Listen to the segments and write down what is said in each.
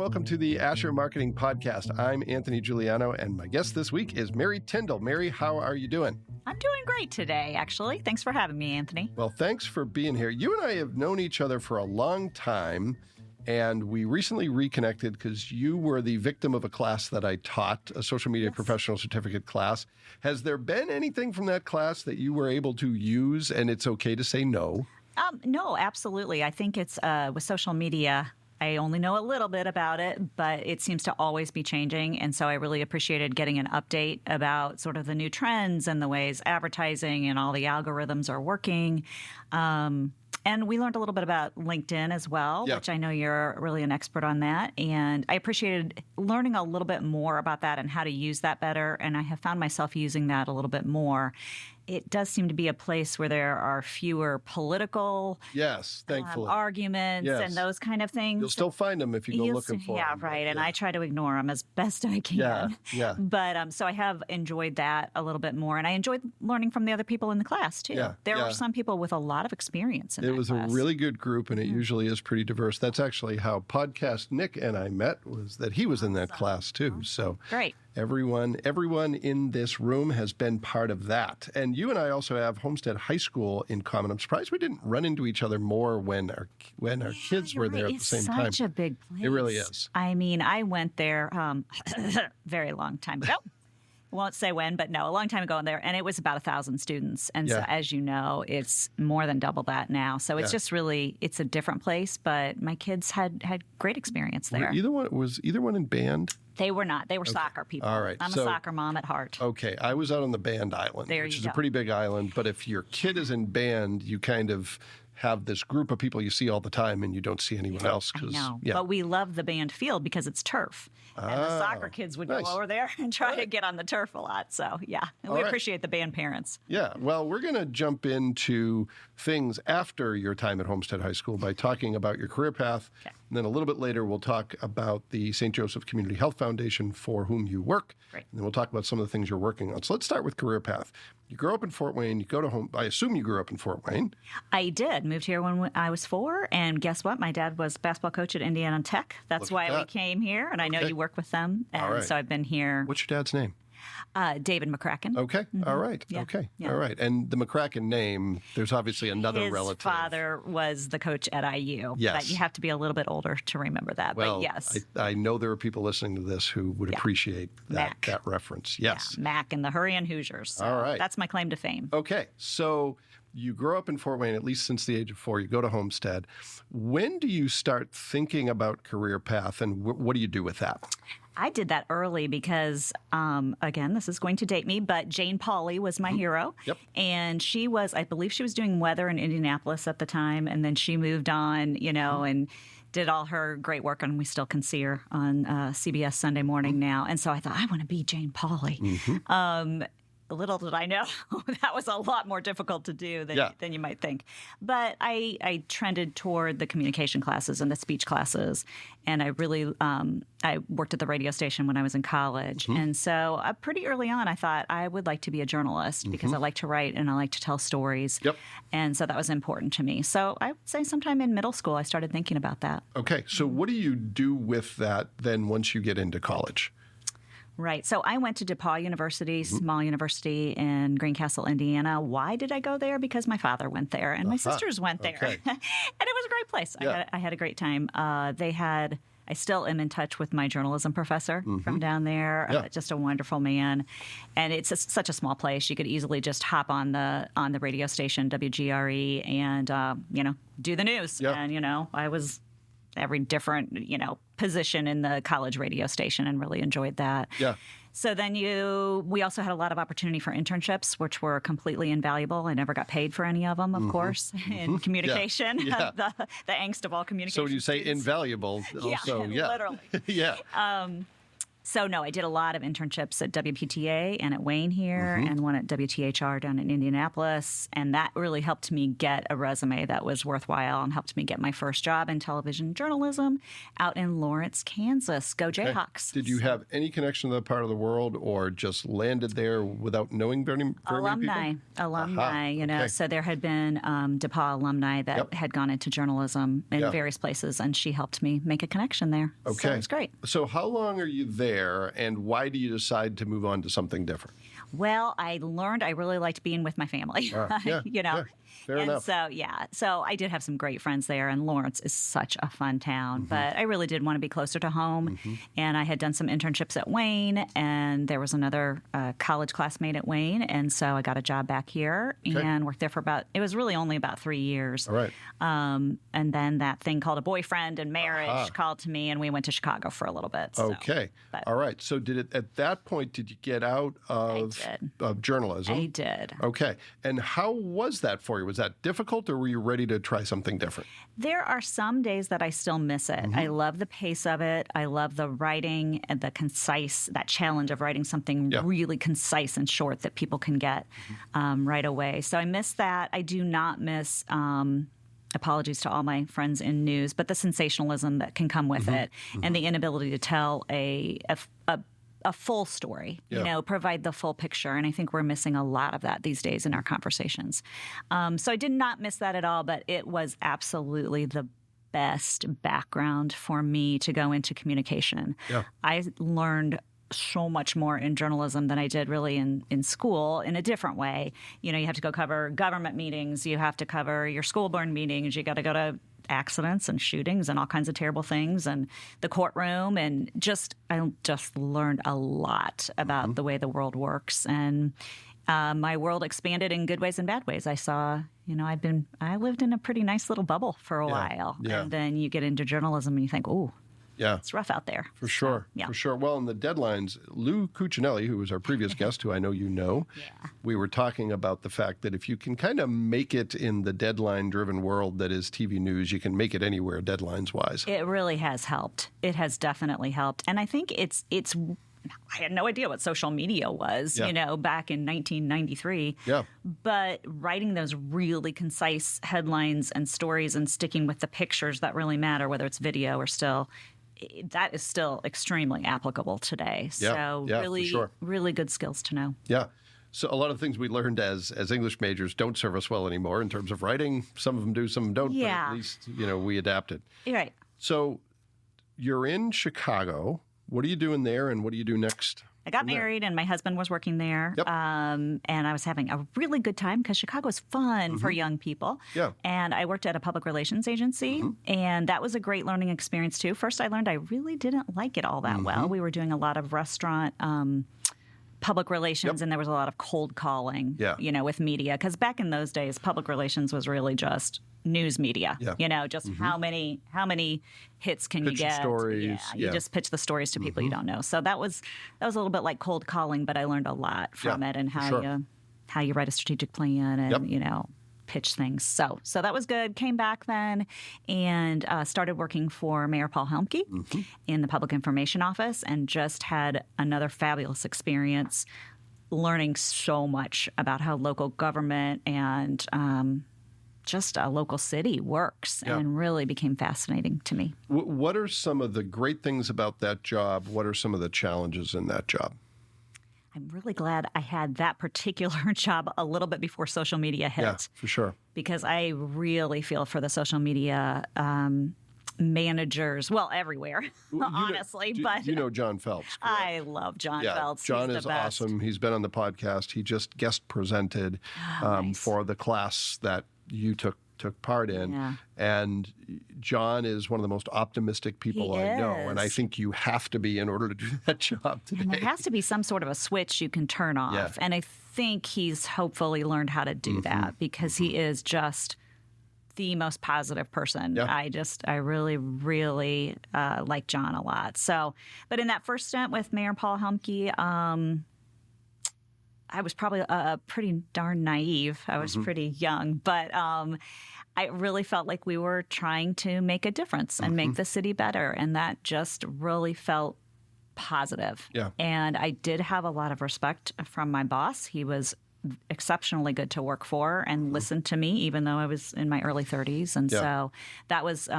welcome to the Asher Marketing Podcast. I'm Anthony Giuliano, and my guest this week is Mary Tyndall. Mary, how are you doing? I'm doing great today, actually. Thanks for having me, Anthony. Well, thanks for being here. You and I have known each other for a long time, and we recently reconnected because you were the victim of a class that I taught, a social media professional certificate class. Has there been anything from that class that you were able to use, and it's okay to say no? No, absolutely. I think it's with social media, I only know a little bit about it, but it seems to always be changing. And so I really appreciated getting an update about sort of the new trends and the ways advertising and all the algorithms are working. And we learned a little bit about LinkedIn as well, which I know you're really an expert on that. And I appreciated learning a little bit more about that and how to use that better. And I have found myself using that a little bit more. It does seem to be a place where there are fewer political arguments and those kind of things. You'll still find them if you go looking for them. Yeah, right. And I try to ignore them as best I can. Yeah. But so I have enjoyed that a little bit more. And I enjoyed learning from the other people in the class, too. There were some people with a lot of experience in that class. It was a really good group, and it usually is pretty diverse. That's actually how Podcast Nick and I met, was that he was in that class, too. So great. Everyone in this room has been part of that. And you and I also have Homestead High School in common. I'm surprised we didn't run into each other more when our kids were there at the same time. It's such a big place. It really is. I mean, I went there very long time ago. Won't say when, but no, a long time ago in there. And it was about 1,000 students. And so, as you know, it's more than double that now. So it's just really, it's a different place. But my kids had great experience there. Was either one in band? They were not. They were soccer people. All right. I'm a soccer mom at heart. Okay. I was out on the band island, which is a pretty big island. But if your kid is in band, you kind of have this group of people you see all the time and you don't see anyone else. I know. But we love the band field because it's turf. And the soccer kids would go over there and try to get on the turf a lot. So, and we appreciate the band parents. Yeah. Well, we're going to jump into things after your time at Homestead High School by talking about your career path. Okay. And then a little bit later, we'll talk about the St. Joseph Community Health Foundation for whom you work. Great. And then we'll talk about some of the things you're working on. So let's start with career path. You grew up in Fort Wayne. You go to home. I assume you grew up in Fort Wayne. I did. Moved here when I was 4. And guess what? My dad was basketball coach at Indiana Tech. That's why we came here. And I know you work with them. And so I've been here. What's your dad's name? David McCracken. Okay. Mm-hmm. All right. Yeah. Okay. Yeah. All right. And the McCracken name, there's obviously another relative. His father was the coach at IU. Yes. But you have to be a little bit older to remember that. Well, but yes. I know there are people listening to this who would appreciate that reference. Yes. Yeah, Mac and the Hurrian Hoosiers. So all right. That's my claim to fame. Okay. So you grow up in Fort Wayne, at least since the age of 4. You go to Homestead. When do you start thinking about career path, and what do you do with that? I did that early because, again, this is going to date me, but Jane Pauley was my hero. Yep. And I believe she was doing weather in Indianapolis at the time, and then she moved on, and did all her great work, and we still can see her on CBS Sunday Morning now. And so I thought, I want to be Jane Pauley. Little did I know that was a lot more difficult to do than you might think. But I trended toward the communication classes and the speech classes, and I really I worked at the radio station when I was in college. And so pretty early on, I thought I would like to be a journalist because I like to write and I like to tell stories. Yep. And so that was important to me. So I would say sometime in middle school, I started thinking about that. Okay. So what do you do with that then once you get into college? Right. So I went to DePaul University, small university in Greencastle, Indiana. Why did I go there? Because my father went there and my sisters went there. Okay. And it was a great place. Yeah. I had a great time. I still am in touch with my journalism professor from down there. Just a wonderful man. And it's such a small place. You could easily just hop on the radio station, WGRE, and, do the news. Yeah. And, I was every different, position in the college radio station and really enjoyed that. Yeah. So then we also had a lot of opportunity for internships, which were completely invaluable. I never got paid for any of them, of course, in communication, the angst of all communication. So when you say invaluable, also, literally. yeah. So, no, I did a lot of internships at WPTA and at Wayne here, and one at WTHR down in Indianapolis. And that really helped me get a resume that was worthwhile and helped me get my first job in television journalism out in Lawrence, Kansas. Go Jayhawks. Did you have any connection to that part of the world or just landed there without knowing very many people? Alumni, you know. So there had been DePaul alumni that had gone into journalism in various places, and she helped me make a connection there. Okay. So it was great. So how long are you there, and why do you decide to move on to something different? Well, I learned I really liked being with my family, you know. Fair enough. So I did have some great friends there, and Lawrence is such a fun town. But I really did want to be closer to home, and I had done some internships at Wayne, and there was another college classmate at Wayne, and so I got a job back here and worked there for it was really only about 3 years. All right. And then that thing called a boyfriend and marriage called to me, and we went to Chicago for a little bit. So. Okay. All right. So at that point, did you get out of journalism? I did. Okay. And how was that for you? Was that difficult, or were you ready to try something different? There are some days that I still miss it. I love the pace of it. I love the writing and the concise, that challenge of writing something really concise and short that people can get right away. So I miss that. I do not miss apologies to all my friends in news, but the sensationalism that can come with it and the inability to tell a full story, you know, provide the full picture. And I think we're missing a lot of that these days in our conversations. So I did not miss that at all, but it was absolutely the best background for me to go into communication. Yeah. I learned so much more in journalism than I did really in school in a different way. You know, you have to go cover government meetings. You have to cover your school board meetings. You got to go to accidents and shootings and all kinds of terrible things and the courtroom. And I just learned a lot about the way the world works. And my world expanded in good ways and bad ways. I saw, you know, I lived in a pretty nice little bubble for a while. Yeah. And then you get into journalism and you think, ooh, it's rough out there. For sure. For sure. Well, in the deadlines, Lou Cuccinelli, who was our previous guest, who I know you know, we were talking about the fact that if you can kind of make it in the deadline-driven world that is TV news, you can make it anywhere deadlines-wise. It really has helped. It has definitely helped. And I think it's I had no idea what social media was, you know, back in 1993. Yeah. But writing those really concise headlines and stories and sticking with the pictures that really matter, whether it's video or still, that is still extremely applicable today. So really good skills to know. Yeah. So a lot of things we learned as English majors don't serve us well anymore in terms of writing. Some of them do, some of them don't, but at least, you know, we adapted. Right. So you're in Chicago. What are you doing there, and what do you do next? I got married, and my husband was working there, and I was having a really good time because Chicago is fun for young people. Yeah. And I worked at a public relations agency, and that was a great learning experience, too. First, I learned I really didn't like it all that well. We were doing a lot of restaurant public relations, and there was a lot of cold calling, you know, with media. Because back in those days, public relations was really just news media, you know, just how many hits can you get? Stories. You just pitch the stories to people you don't know. So that was a little bit like cold calling, but I learned a lot from it and how you write a strategic plan and you know, pitch things. So that was good. Came back then and started working for Mayor Paul Helmke in the Public Information Office, and just had another fabulous experience learning so much about how local government and just a local city works, and really became fascinating to me. What are some of the great things about that job? What are some of the challenges in that job? I'm really glad I had that particular job a little bit before social media hit. Yeah, for sure. Because I really feel for the social media managers, well, everywhere, honestly. But you know John Phelps, correct? I love John Phelps. John is awesome. He's been on the podcast. He just guest presented for the class that you took part in. Yeah. And John is one of the most optimistic people I know. And I think you have to be in order to do that job today. And there has to be some sort of a switch you can turn off. Yeah. And I think he's hopefully learned how to do that, because he is just the most positive person. Yeah. I really, really like John a lot. So, but in that first stint with Mayor Paul Helmke, I was probably pretty darn naive. I was pretty young, but I really felt like we were trying to make a difference and make the city better. And that just really felt positive. Yeah. And I did have a lot of respect from my boss. He was exceptionally good to work for and listened to me, even though I was in my early 30s. And so that was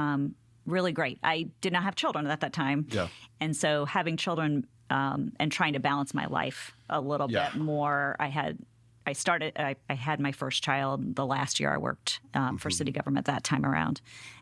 really great. I did not have children at that time. Yeah. And so having children and trying to balance my life a little bit more, I had my first child the last year I worked for city government that time around.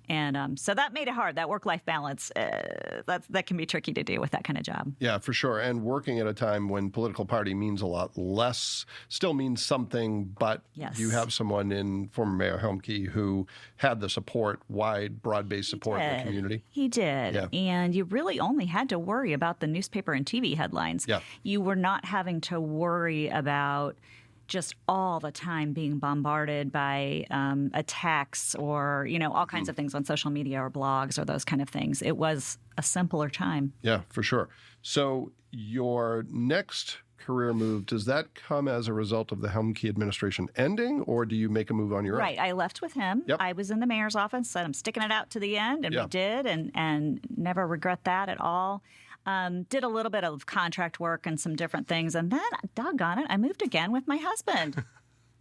And so that made it hard. That work-life balance, that can be tricky to do with that kind of job. Yeah, for sure. And working at a time when political party means a lot less, still means something, but you have someone in former Mayor Helmke who had the support, wide, broad-based support in the community. He did. Yeah. And you really only had to worry about the newspaper and TV headlines. Yeah. You were not having to worry about just all the time being bombarded by attacks or, all kinds of things on social media or blogs or those kind of things. It was a simpler time. Yeah, for sure. So your next career move, does that come as a result of the Helmke administration ending, or do you make a move on your own? Right. I left with him. Yep. I was in the mayor's office, said I'm sticking it out to the end, and we did, and never regret that at all. Did a little bit of contract work and some different things. And then, doggone it, I moved again with my husband.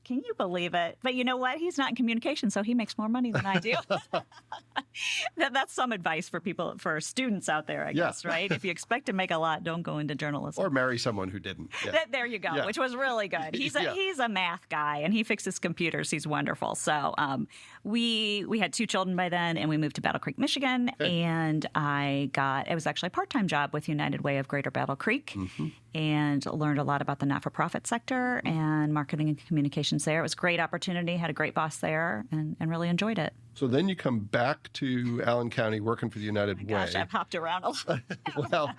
Can you believe it? But you know what? He's not in communication, so he makes more money than I do. That's some advice for students out there, I guess, right? If you expect to make a lot, don't go into journalism. Or marry someone who didn't. Yeah. There you go, which was really good. He's a math guy, and he fixes computers. He's wonderful. So we had 2 children by then, and we moved to Battle Creek, Michigan, and it was actually a part-time job with United Way of Greater Battle Creek, and learned a lot about the not-for-profit sector and marketing and communications there. It was a great opportunity, had a great boss there, and really enjoyed it. So then you come back to Allen County working for the United Way. Gosh, I've hopped around a lot. Well,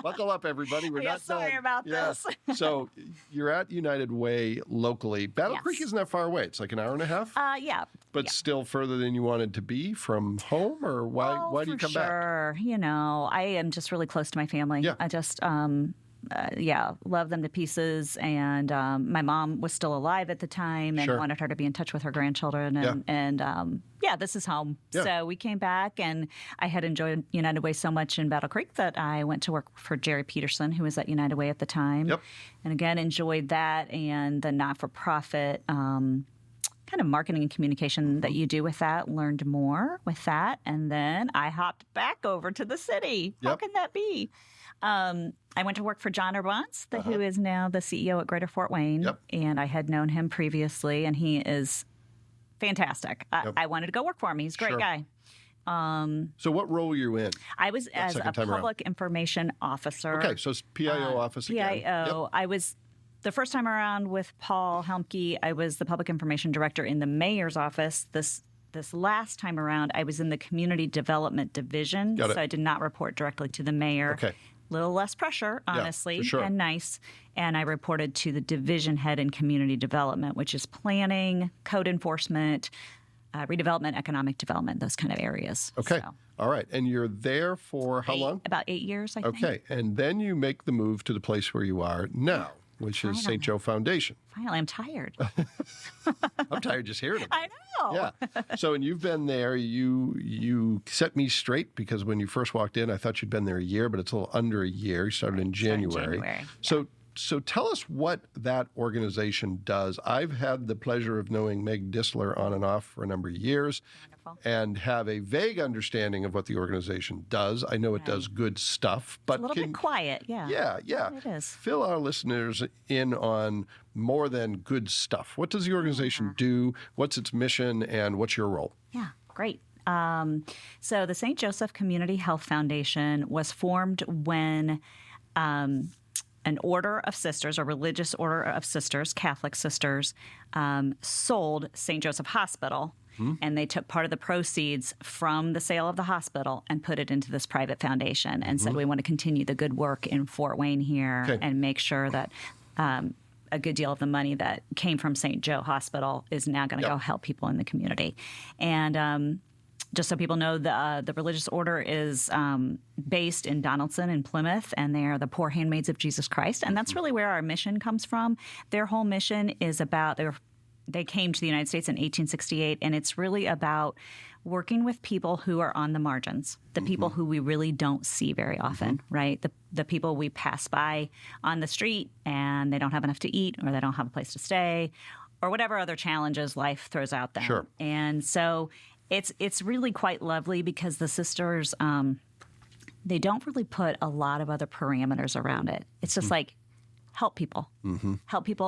buckle up, everybody. We're not sorry done. about this. So you're at United Way locally. Battle Creek isn't that far away. It's like an hour and a half? Yeah. But still further than you wanted to be from home? Or why do you come back? Sure. I am just really close to my family. Yeah. I just, love them to pieces. And my mom was still alive at the time and wanted her to be in touch with her grandchildren. And this is home. Yeah. So we came back, and I had enjoyed United Way so much in Battle Creek that I went to work for Jerry Peterson, who was at United Way at the time. Yep. And again, enjoyed that and the not-for-profit kind of marketing and communication that you do with that, learned more with that. And then I hopped back over to the city. How can that be? I went to work for John Urbance, who is now the CEO at Greater Fort Wayne. Yep. And I had known him previously, and he is fantastic. I wanted to go work for him. He's a great guy. So what role were you in? I was as a public information officer. Okay, so it's PIO office again. PIO. Yep. I was the first time around with Paul Helmke. I was the public information director in the mayor's office. This last time around, I was in the community development division. Got it. So I did not report directly to the mayor. Okay. Little less pressure, honestly, for sure. and nice. And I reported to the division head in community development, which is planning, code enforcement, redevelopment, economic development, those kind of areas. Okay. So, All right. And you're there for how long? About 8 years, I think. Okay. And then you make the move to the place where you are now, which is St. Joe Foundation. Finally, I'm tired. I'm tired just hearing about it. I know. Yeah. So, and you've been there. You set me straight because when you first walked in, I thought you'd been there a year, but it's a little under a year. You started in January. So tell us what that organization does. I've had the pleasure of knowing Meg Dissler on and off for a number of years. Wonderful. And have a vague understanding of what the organization does. I know it does good stuff, but It's a little bit quiet, Yeah. It is. Fill our listeners in on more than good stuff. What does the organization do? What's its mission, and what's your role? Yeah, great. So the St. Joseph Community Health Foundation was formed when an order of sisters, a religious order of sisters, Catholic sisters, sold St. Joseph Hospital. And they took part of the proceeds from the sale of the hospital and put it into this private foundation and said, we want to continue the good work in Fort Wayne here and make sure that a good deal of the money that came from St. Joe Hospital is now going to go help people in the community. And just so people know, the religious order is based in Donaldson and Plymouth, and they are the Poor Handmaids of Jesus Christ. And that's really where our mission comes from. Their whole mission is about they came to the United States in 1868, and it's really about working with people who are on the margins, the people who we really don't see very often, right? The people we pass by on the street and they don't have enough to eat, or they don't have a place to stay, or whatever other challenges life throws out them. Sure. And so it's really quite lovely because the sisters, they don't really put a lot of other parameters around it. It's just like, help people,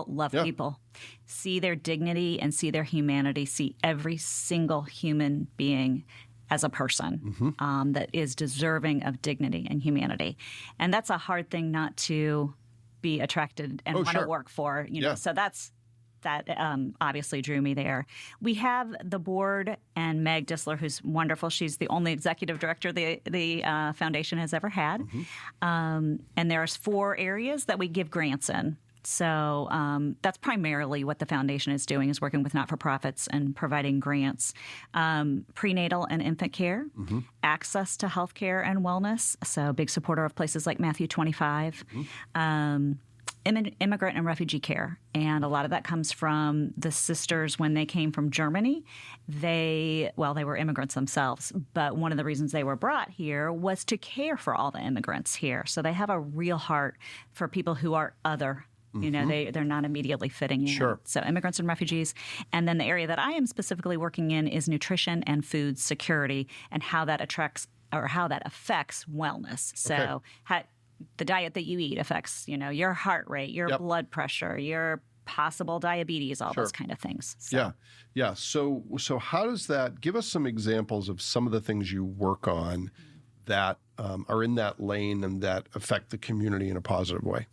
love people, see their dignity and see their humanity, see every single human being as a person that is deserving of dignity and humanity. And that's a hard thing not to be attracted and want to work for, you know. So that obviously drew me there. We have the board and Meg Dissler, who's wonderful. She's the only executive director the foundation has ever had. And there's 4 areas that we give grants in. So that's primarily what the foundation is doing, is working with not-for-profits and providing grants. Prenatal and infant care, access to health care and wellness. So big supporter of places like Matthew 25. Immigrant and refugee care. And a lot of that comes from the sisters when they came from Germany. They were immigrants themselves, but one of the reasons they were brought here was to care for all the immigrants here. So they have a real heart for people who are other. You know, they're not immediately fitting in. Sure. So immigrants and refugees. And then the area that I am specifically working in is nutrition and food security, and how that affects wellness. So the diet that you eat affects, you know, your heart rate, your blood pressure, your possible diabetes, all those kind of things. So. Yeah. So how does that, give us some examples of some of the things you work on that are in that lane and that affect the community in a positive way?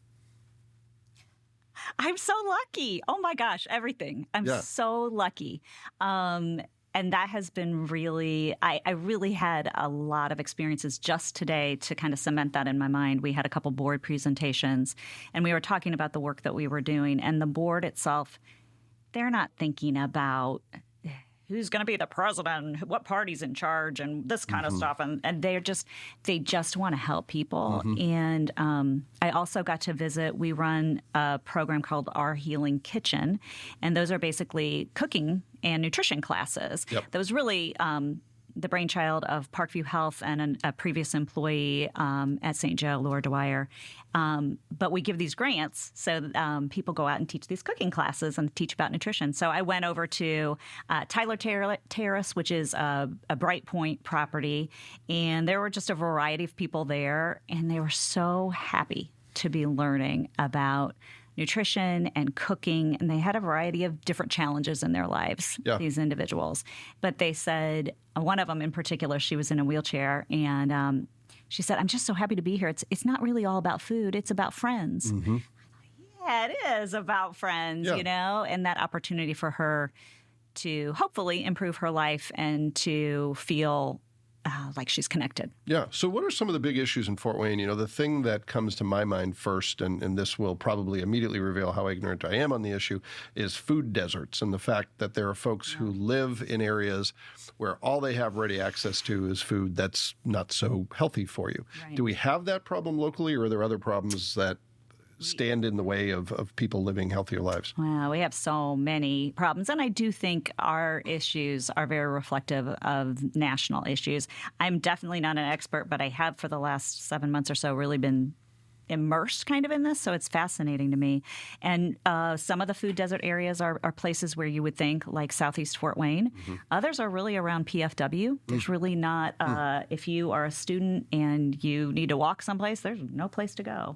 I'm so lucky. Oh my gosh, everything. I'm so lucky. And that has been really, I really had a lot of experiences just today to kind of cement that in my mind. We had a couple board presentations, and we were talking about the work that we were doing. And the board itself, they're not thinking about who's going to be the president, what party's in charge, and this kind of stuff. And they just want to help people. And I also got to visit, we run a program called Our Healing Kitchen, and those are basically cooking and nutrition classes. That was really the brainchild of Parkview Health and a previous employee at St. Joe, Laura Dwyer. But we give these grants so that, people go out and teach these cooking classes and teach about nutrition. So I went over to Tyler Terrace, which is a Bright Point property, and there were just a variety of people there, and they were so happy to be learning about nutrition and cooking, and they had a variety of different challenges in their lives, these individuals. But they said, one of them in particular, she was in a wheelchair, and she said, I'm just so happy to be here. It's not really all about food. It's about friends. Yeah, it is about friends, you know, and that opportunity for her to hopefully improve her life and to feel like she's connected. Yeah. So what are some of the big issues in Fort Wayne? You know, the thing that comes to my mind first, and this will probably immediately reveal how ignorant I am on the issue, is food deserts, and the fact that there are folks who live in areas where all they have ready access to is food that's not so healthy for you. Do we have that problem locally, or are there other problems that stand in the way of people living healthier lives? Well, we have so many problems, and I do think our issues are very reflective of national issues. I'm definitely not an expert, but I have for the last 7 months or so really been immersed kind of in this, so it's fascinating to me. And some of the food desert areas are places where you would think, like Southeast Fort Wayne. Others are really around PFW. There's really not, if you are a student and you need to walk someplace, there's no place to go.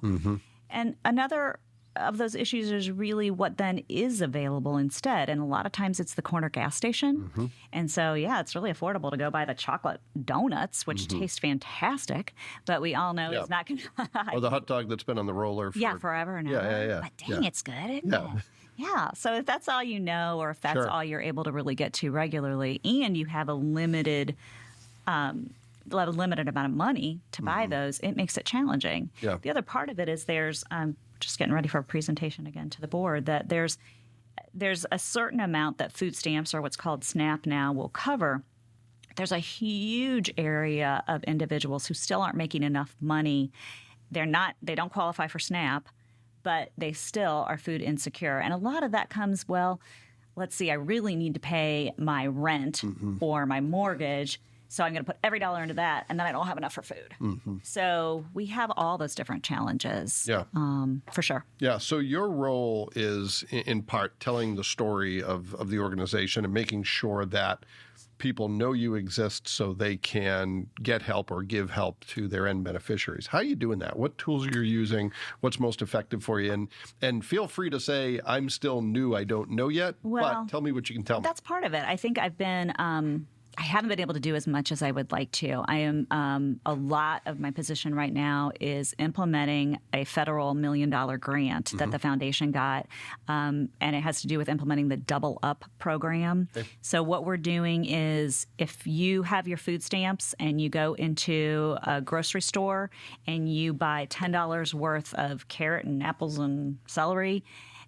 And another of those issues is really what then is available instead. And a lot of times it's the corner gas station. And so, it's really affordable to go buy the chocolate donuts, which taste fantastic. But we all know it's not going to... Or the hot dog that's been on the roller for... forever and ever. But dang, it's good, isn't it? Yeah. So if that's all you know, or if that's all you're able to really get to regularly, and you have a limited amount of money to buy those, it makes it challenging. The other part of it is there's, just getting ready for a presentation again to the board, that there's a certain amount that food stamps, or what's called SNAP now, will cover. There's a huge area of individuals who still aren't making enough money. They don't qualify for SNAP, but they still are food insecure. And a lot of that comes, let's see, I really need to pay my rent or my mortgage. So I'm going to put every dollar into that, and then I don't have enough for food. So we have all those different challenges, for sure. Yeah. So your role is, in part, telling the story of the organization and making sure that people know you exist so they can get help or give help to their end beneficiaries. How are you doing that? What tools are you using? What's most effective for you? And feel free to say, I'm still new, I don't know yet, but tell me what you can tell me. That's part of it. I think I haven't been able to do as much as I would like to. I am a lot of my position right now is implementing a federal $1 million grant that the foundation got, and it has to do with implementing the Double Up program. Okay. So what we're doing is if you have your food stamps and you go into a grocery store and you buy $10 worth of carrot and apples and celery,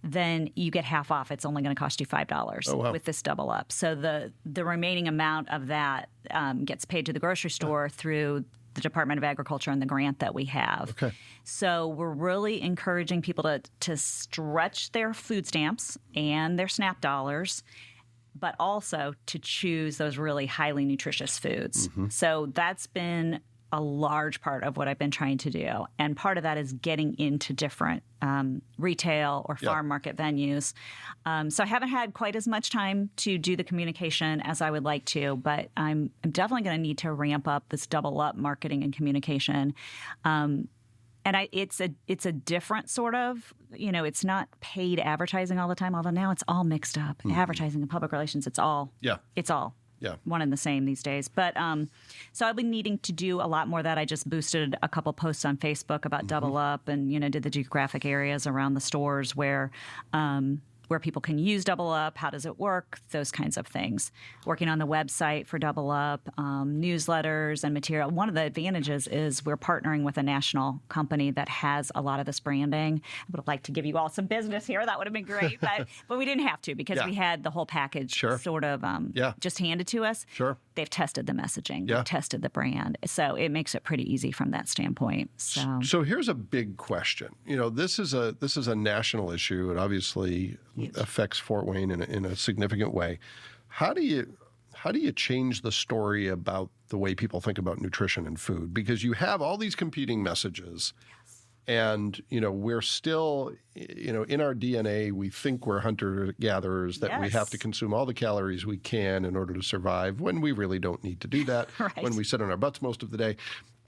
then you get half off. It's only going to cost you $5 with this Double Up. So the remaining amount of that gets paid to the grocery store through the Department of Agriculture and the grant that we have. Okay. So we're really encouraging people to stretch their food stamps and their SNAP dollars, but also to choose those really highly nutritious foods. So that's been a large part of what I've been trying to do. And part of that is getting into different retail or farm market venues. So I haven't had quite as much time to do the communication as I would like to, but I'm definitely going to need to ramp up this Double Up marketing and communication. And it's a different sort of, it's not paid advertising all the time, although now it's all mixed up. Advertising and public relations, it's all one and the same these days. But so I've been needing to do a lot more of that. I just boosted a couple posts on Facebook about Double Up and, did the geographic areas around the stores where people can use Double Up, how does it work, those kinds of things. Working on the website for Double Up, newsletters and material. One of the advantages is we're partnering with a national company that has a lot of this branding. I would have liked to give you all some business here. That would have been great, but we didn't have to because we had the whole package sort of just handed to us. Sure. They've tested the messaging. They've tested the brand. So it makes it pretty easy from that standpoint. So here's a big question. This is a national issue. It obviously affects Fort Wayne in a significant way. How do you change the story about the way people think about nutrition and food? Because you have all these competing messages. And, we're still, in our DNA, we think we're hunter-gatherers, that we have to consume all the calories we can in order to survive, when we really don't need to do that, when we sit on our butts most of the day.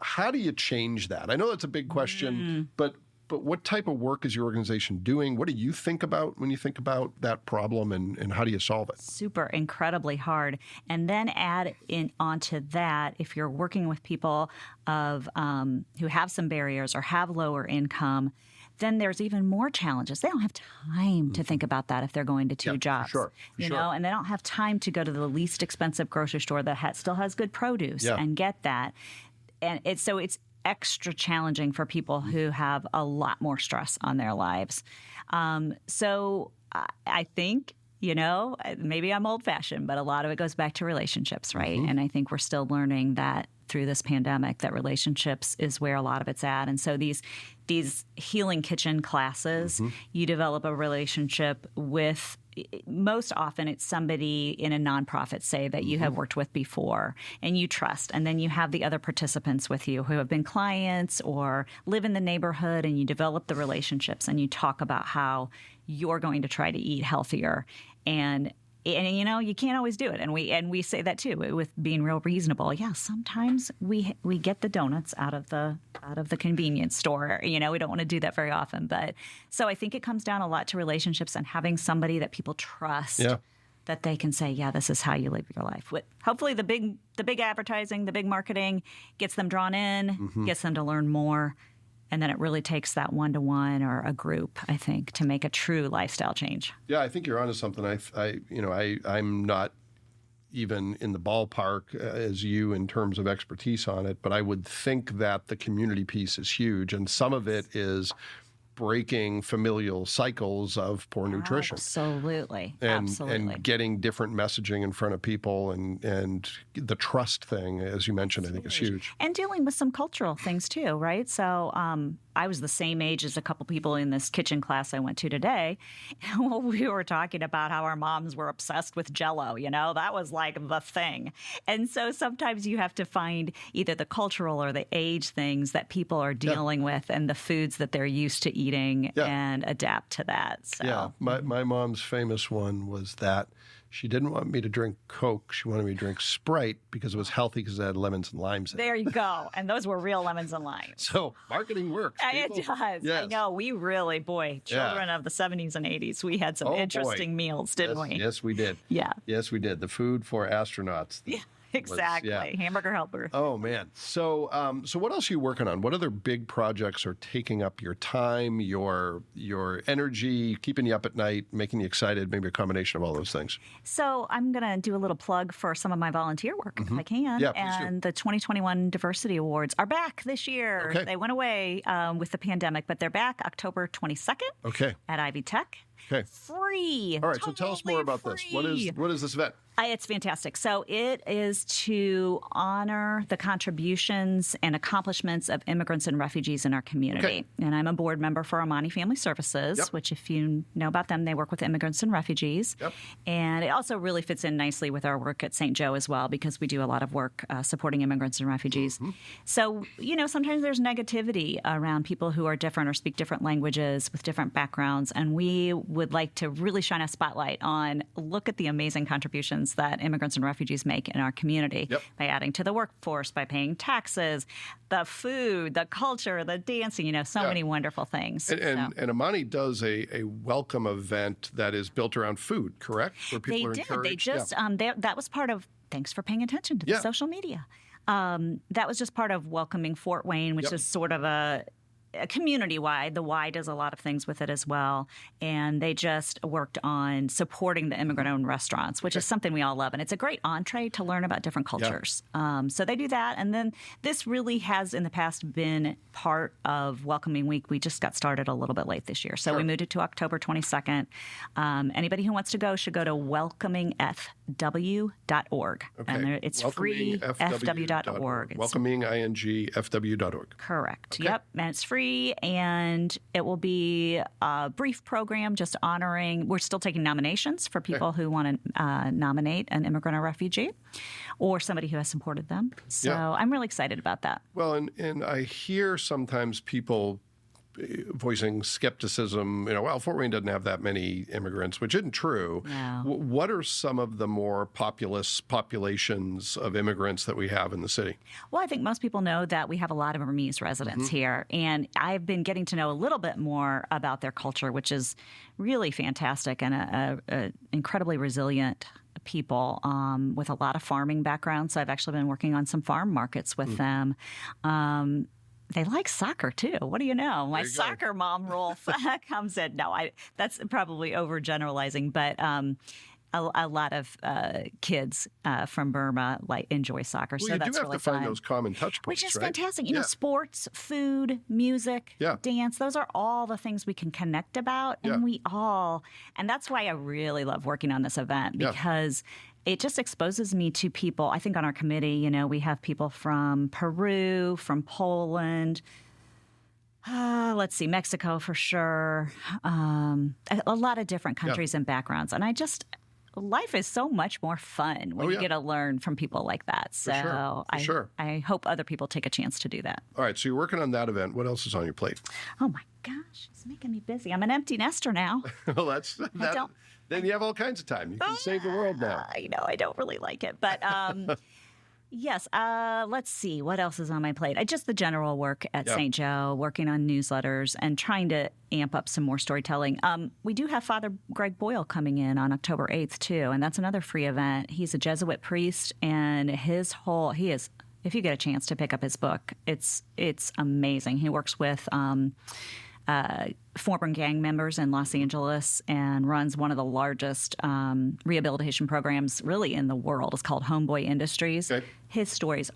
How do you change that? I know that's a big question, but what type of work is your organization doing? What do you think about when you think about that problem, and how do you solve it? Super, incredibly hard. And then add in onto that, if you're working with people who have some barriers or have lower income, then there's even more challenges. They don't have time to think about that if they're going to two jobs, you know, and they don't have time to go to the least expensive grocery store that still has good produce and get that. And it's extra challenging for people who have a lot more stress on their lives. So I think, maybe I'm old-fashioned, but a lot of it goes back to relationships, right? And I think we're still learning that through this pandemic, that relationships is where a lot of it's at. And so these healing kitchen classes, you develop a relationship with. Most often it's somebody in a nonprofit, say, that you have worked with before and you trust. And then you have the other participants with you who have been clients or live in the neighborhood, and you develop the relationships and you talk about how you're going to try to eat healthier. And you can't always do it. And we say that too, with being real reasonable. Yeah, sometimes we get the donuts out of the convenience store. We don't want to do that very often. But so I think it comes down a lot to relationships and having somebody that people trust that they can say, yeah, this is how you live your life. Hopefully the big advertising, the big marketing gets them drawn in, gets them to learn more. And then it really takes that one-to-one or a group, I think, to make a true lifestyle change. Yeah, I think you're onto something. I'm not even in the ballpark as you in terms of expertise on it, but I would think that the community piece is huge, and some of it is breaking familial cycles of poor nutrition. Absolutely. And getting different messaging in front of people, and the trust thing, as you mentioned, I think is huge. And dealing with some cultural things too, right? So I was the same age as a couple people in this kitchen class I went to today. And we were talking about how our moms were obsessed with Jell-O, that was like the thing. And so sometimes you have to find either the cultural or the age things that people are dealing with and the foods that they're used to eating and adapt to that. So. Yeah, my mom's famous one was that she didn't want me to drink Coke. She wanted me to drink Sprite because it was healthy because it had lemons and limes in it. There you go. And those were real lemons and limes. So marketing works. People. It does. Yes. I know. We really, children of the 70s and 80s, we had some interesting meals, didn't we? Yes, we did. Yeah. Yes, we did. The food for astronauts. Yeah. Exactly. Hamburger helper. Oh, man. So so what else are you working on? What other big projects are taking up your time, your energy, keeping you up at night, making you excited, maybe a combination of all those things? So I'm going to do a little plug for some of my volunteer work, if I can. Yeah, please do. And the 2021 Diversity Awards are back this year. Okay. They went away with the pandemic, but they're back October 22nd at Ivy Tech. Okay. Free. All right. So tell us more about this. What is this event? It's fantastic. So it is to honor the contributions and accomplishments of immigrants and refugees in our community. Okay. And I'm a board member for Amani Family Services, which if you know about them, they work with immigrants and refugees. Yep. And it also really fits in nicely with our work at St. Joe as well, because we do a lot of work supporting immigrants and refugees. So, sometimes there's negativity around people who are different or speak different languages with different backgrounds. And we would like to really shine a spotlight on, look at the amazing contributions that immigrants and refugees make in our community by adding to the workforce, by paying taxes, the food, the culture, the dancing, so many wonderful things. And Amani does a welcome event that is built around food, correct? Where people are encouraged. They just, that was part of, thanks for paying attention to the social media. That was just part of welcoming Fort Wayne, which is sort of a community-wide. The Y does a lot of things with it as well. And they just worked on supporting the immigrant-owned restaurants, which is something we all love. And it's a great entree to learn about different cultures. So they do that. And then this really has in the past been part of Welcoming Week. We just got started a little bit late this year. So we moved it to October 22nd. Anybody who wants to go should go to welcomingfw.org. Okay. And it's free, fw.org. Welcomingingfw.org. Correct. Okay. Yep. And it's free, and it will be a brief program just honoring. We're still taking nominations for people who want to nominate an immigrant or refugee or somebody who has supported them. So I'm really excited about that. Well, and I hear sometimes people voicing skepticism, well, Fort Wayne doesn't have that many immigrants, which isn't true. No. What are some of the more populous populations of immigrants that we have in the city? Well, I think most people know that we have a lot of Burmese residents here, and I've been getting to know a little bit more about their culture, which is really fantastic and a incredibly resilient people with a lot of farming backgrounds. So I've actually been working on some farm markets with them. They like soccer, too. What do you know? My soccer mom role comes in. No, that's probably overgeneralizing, but a lot of kids from Burma enjoy soccer, Well, so that's you do have really to find fun. those common touch points, Which is right? fantastic. Sports, food, music, dance, those are all the things we can connect about. And and that's why I really love working on this event, because it just exposes me to people. I think on our committee, we have people from Peru, from Poland, let's see, Mexico for sure, a lot of different countries and backgrounds. And life is so much more fun when you get to learn from people like that. So I hope other people take a chance to do that. All right, so you're working on that event. What else is on your plate? Oh, my gosh, it's making me busy. I'm an empty nester now. Well, then you have all kinds of time. You can save the world now. I know, I don't really like it. But yes, let's see. What else is on my plate? Just the general work at St. Joe, working on newsletters and trying to amp up some more storytelling. We do have Father Greg Boyle coming in on October 8th, too, and that's another free event. He's a Jesuit priest, and he is, if you get a chance to pick up his book, it's amazing. He works with former gang members in Los Angeles and runs one of the largest rehabilitation programs really in the world. It's called Homeboy Industries. Okay. His stories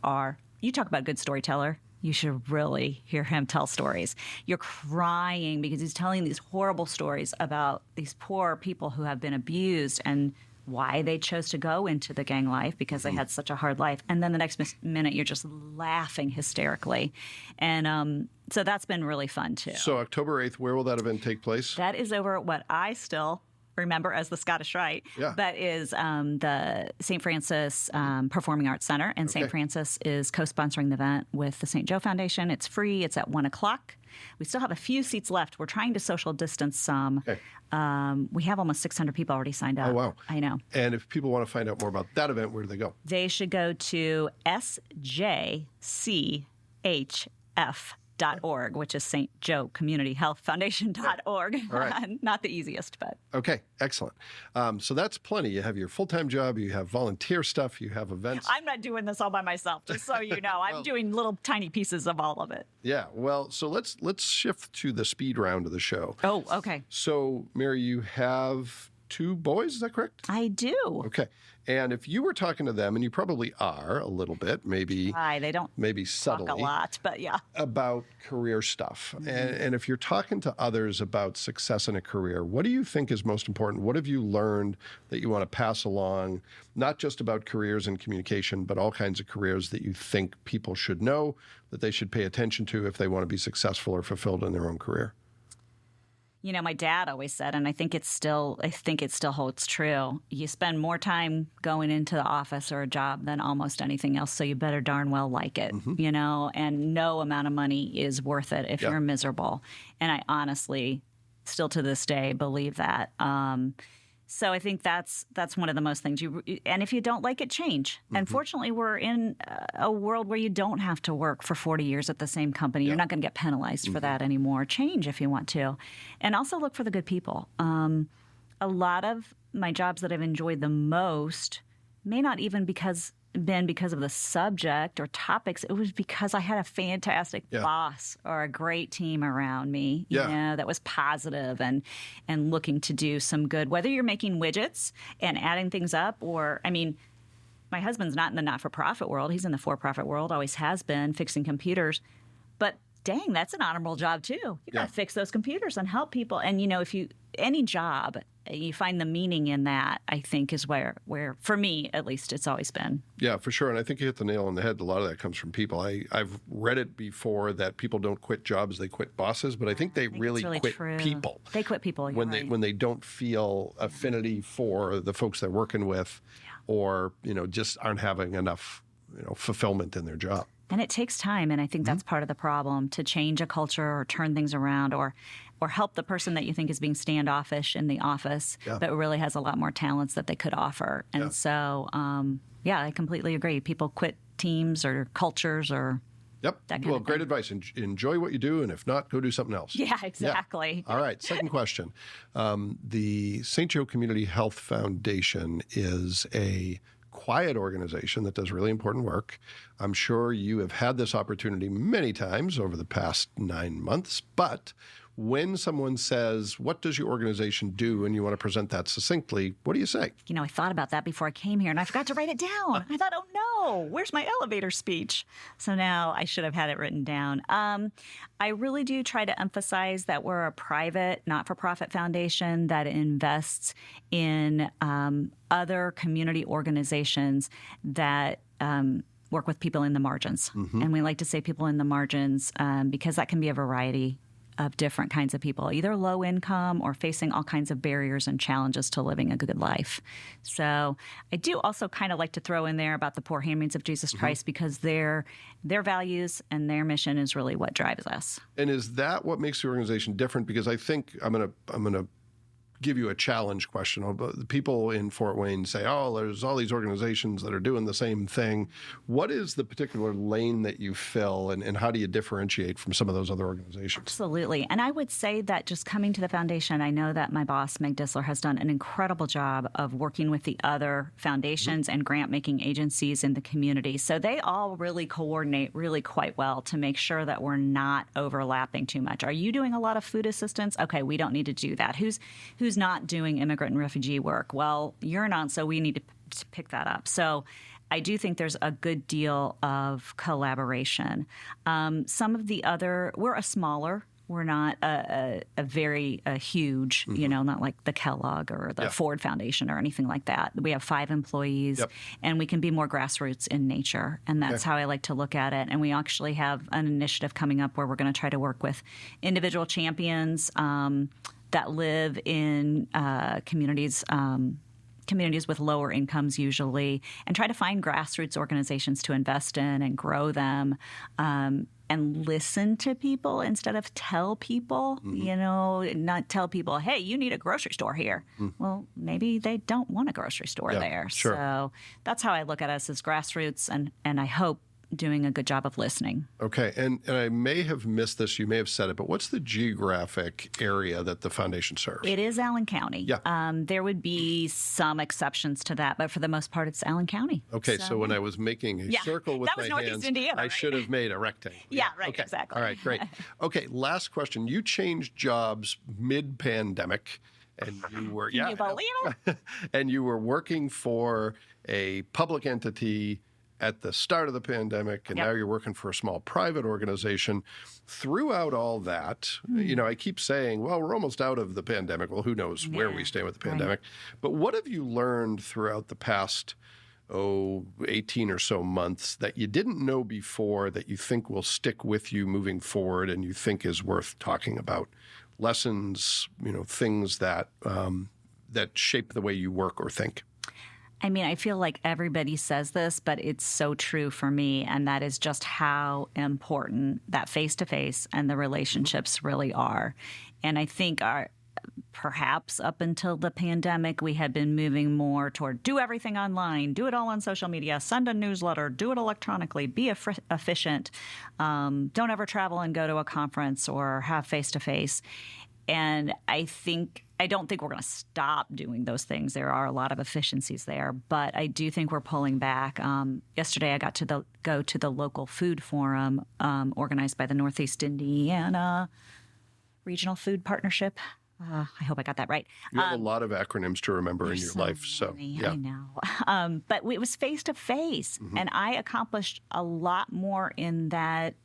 you talk about a good storyteller. You should really hear him tell stories. You're crying because he's telling these horrible stories about these poor people who have been abused and why they chose to go into the gang life because they had such a hard life. And then the next minute, you're just laughing hysterically. And so that's been really fun, too. So October 8th, where will that event take place? That is over at what I still remember as the Scottish Rite. Yeah. That is the St. Francis Performing Arts Center. And St. Francis is co-sponsoring the event with the St. Joe Foundation. It's free. It's at 1 o'clock. We still have a few seats left. We're trying to social distance some. Okay. We have almost 600 people already signed up. Oh, wow. I know. And if people want to find out more about that event, where do they go? They should go to sjchf.org, which is St. Joe Community Health Foundation.org. All right. Not the easiest, but. Okay, excellent. So that's plenty. You have your full-time job, you have volunteer stuff, you have events. I'm not doing this all by myself, just so you know. I'm doing little tiny pieces of all of it. Yeah, well, so let's shift to the speed round of the show. Oh, okay. So, Mary, you have 2 boys, is that correct? I do. Okay. And if you were talking to them, and you probably are a little bit, maybe They don't maybe subtly talk a lot, but yeah. about career stuff. And if you're talking to others about success in a career, what do you think is most important? What have you learned that you want to pass along, not just about careers and communication, but all kinds of careers that you think people should know, that they should pay attention to if they want to be successful or fulfilled in their own career? You know, my dad always said, and I think it still holds true. You spend more time going into the office or a job than almost anything else, so you better darn well like it, you know, and no amount of money is worth it if you're miserable. And I honestly, still to this day, believe that. So I think that's one of the most things and if you don't like it, change. And fortunately, we're in a world where you don't have to work for 40 years at the same company. You're not going to get penalized for that anymore. Change if you want to. And also look for the good people. A lot of my jobs that I've enjoyed the most may not even been because of the subject or topics. It was because I had a fantastic boss or a great team around me, you know, that was positive and looking to do some good, whether you're making widgets and adding things up or, I mean, my husband's not in the not-for-profit world. He's in the for-profit world, always has been, fixing computers. But dang, that's an honorable job too. You got to fix those computers and help people. And, you know, any job, you find the meaning in that, I think, is where for me, at least, it's always been. Yeah, for sure. And I think you hit the nail on the head. A lot of that comes from people. I've read it before that people don't quit jobs, they quit bosses. But I think they really quit people. They quit people, when they don't feel affinity for the folks they're working with or, you know, just aren't having enough, you know, fulfillment in their job. And it takes time, and I think that's part of the problem, to change a culture or turn things around or help the person that you think is being standoffish in the office but really has a lot more talents that they could offer. And so, I completely agree. People quit teams or cultures or Well, great advice. Enjoy what you do, and if not, go do something else. Yeah, exactly. All right, second question. The St. Joe Community Health Foundation is a quiet organization that does really important work. I'm sure you have had this opportunity many times over the past 9 months, but when someone says, what does your organization do, and you want to present that succinctly, what do you say? You know, I thought about that before I came here, and I forgot to write it down. I thought, oh no, where's my elevator speech? So now I should have had it written down. I really do try to emphasize that we're a private, not-for-profit foundation that invests in other community organizations that work with people in the margins. And we like to say people in the margins because that can be a variety of different kinds of people, either low income or facing all kinds of barriers and challenges to living a good life. So I do also kind of like to throw in there about the poor handmaids of Jesus Christ because their values and their mission is really what drives us. And is that what makes the organization different? Because I think I'm gonna give you a challenge question. The people in Fort Wayne say, oh, there's all these organizations that are doing the same thing. What is the particular lane that you fill, and how do you differentiate from some of those other organizations? Absolutely. And I would say that just coming to the foundation, I know that my boss, Meg Dissler, has done an incredible job of working with the other foundations and grant-making agencies in the community. So they all really coordinate really quite well to make sure that we're not overlapping too much. Are you doing a lot of food assistance? Okay, we don't need to do that. Who's not doing immigrant and refugee work? Well, you're not, so we need to pick that up. So I do think there's a good deal of collaboration. Some of the other, we're a smaller We're not a very huge, not like the Kellogg or the Ford Foundation or anything like that. We have 5 employees, and we can be more grassroots in nature. And that's how I like to look at it. And we actually have an initiative coming up where we're going to try to work with individual champions that live in communities with lower incomes usually, and try to find grassroots organizations to invest in and grow them, and listen to people instead of tell people, not tell people, hey, you need a grocery store here. Well, maybe they don't want a grocery store there. Sure. So that's how I look at us as grassroots, and I hope doing a good job of listening. Okay. And I may have missed this. You may have said it, but what's the geographic area that the foundation serves? It is Allen County. Yeah. There would be some exceptions to that, but for the most part, it's Allen County. Okay. So when I was making a circle with my hands, Indiana, I should have made a rectangle. Yeah, right. Okay. Exactly. All right. Great. Okay. Last question. You changed jobs mid-pandemic. And you were, Can you believe it? And you were working for a public entity at the start of the pandemic, and now you're working for a small private organization. Throughout all that, I keep saying, well, we're almost out of the pandemic. Well, who knows where we stand with the pandemic. But what have you learned throughout the past, 18 or so months that you didn't know before that you think will stick with you moving forward and you think is worth talking about? Lessons, things that that shape the way you work or think. I mean, I feel like everybody says this, but it's so true for me, and that is just how important that face-to-face and the relationships really are. And I think perhaps up until the pandemic, we had been moving more toward do everything online, do it all on social media, send a newsletter, do it electronically, be efficient, don't ever travel and go to a conference or have face-to-face. And I don't think we're going to stop doing those things. There are a lot of efficiencies there, but I do think we're pulling back. Yesterday, I got to go to the local food forum organized by the Northeast Indiana Regional Food Partnership. I hope I got that right. You have a lot of acronyms to remember in your life. So I know. But it was face-to-face, and I accomplished a lot more in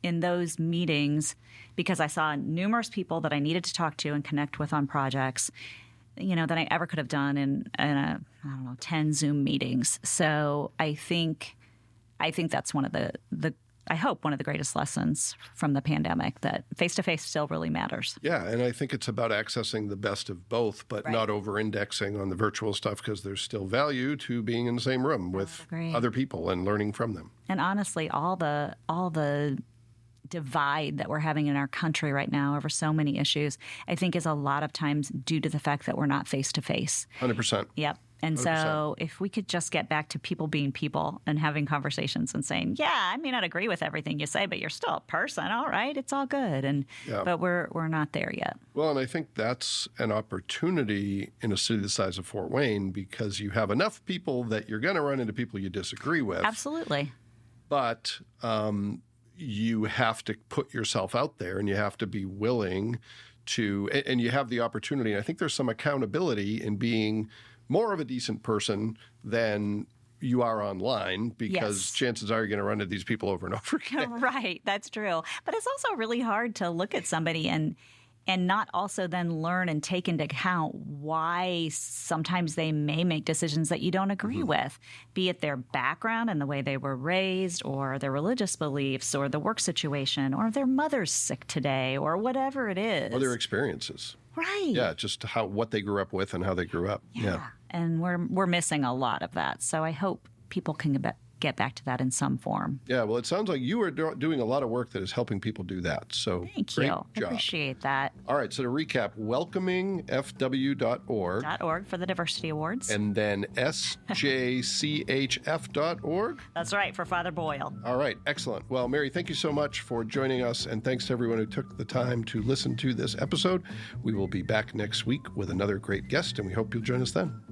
those meetings because I saw numerous people that I needed to talk to and connect with on projects, than I ever could have done in 10 Zoom meetings. So I think that's one of the I hope one of the greatest lessons from the pandemic, that face-to-face still really matters. Yeah, and I think it's about accessing the best of both, but not over-indexing on the virtual stuff, because there's still value to being in the same room with other people and learning from them. And honestly, all the divide that we're having in our country right now over so many issues, I think is a lot of times due to the fact that we're not face-to-face. 100%. Yep. And 100%. So if we could just get back to people being people and having conversations and saying, yeah, I may not agree with everything you say, but you're still a person. All right, it's all good. But we're not there yet. Well, and I think that's an opportunity in a city the size of Fort Wayne, because you have enough people that you're going to run into people you disagree with. Absolutely. But you have to put yourself out there, and you have to be willing to, and you have the opportunity. And I think there's some accountability in being more of a decent person than you are online, because chances are you're going to run into these people over and over again. Right. That's true. But it's also really hard to look at somebody and not also then learn and take into account why sometimes they may make decisions that you don't agree with, be it their background and the way they were raised, or their religious beliefs, or the work situation, or their mother's sick today, or whatever it is. Or their experiences. Right. Yeah, just what they grew up with and how they grew up. Yeah. And we're missing a lot of that. So I hope people can get back to that in some form. Yeah, well, it sounds like you are doing a lot of work that is helping people do that. So thank great you. job. I appreciate that. All right, so to recap, welcomingfw.org. .org for the Diversity Awards. And then sjchf.org. That's right, for Father Boyle. All right, excellent. Well, Mary, thank you so much for joining us, and thanks to everyone who took the time to listen to this episode. We will be back next week with another great guest, and we hope you'll join us then.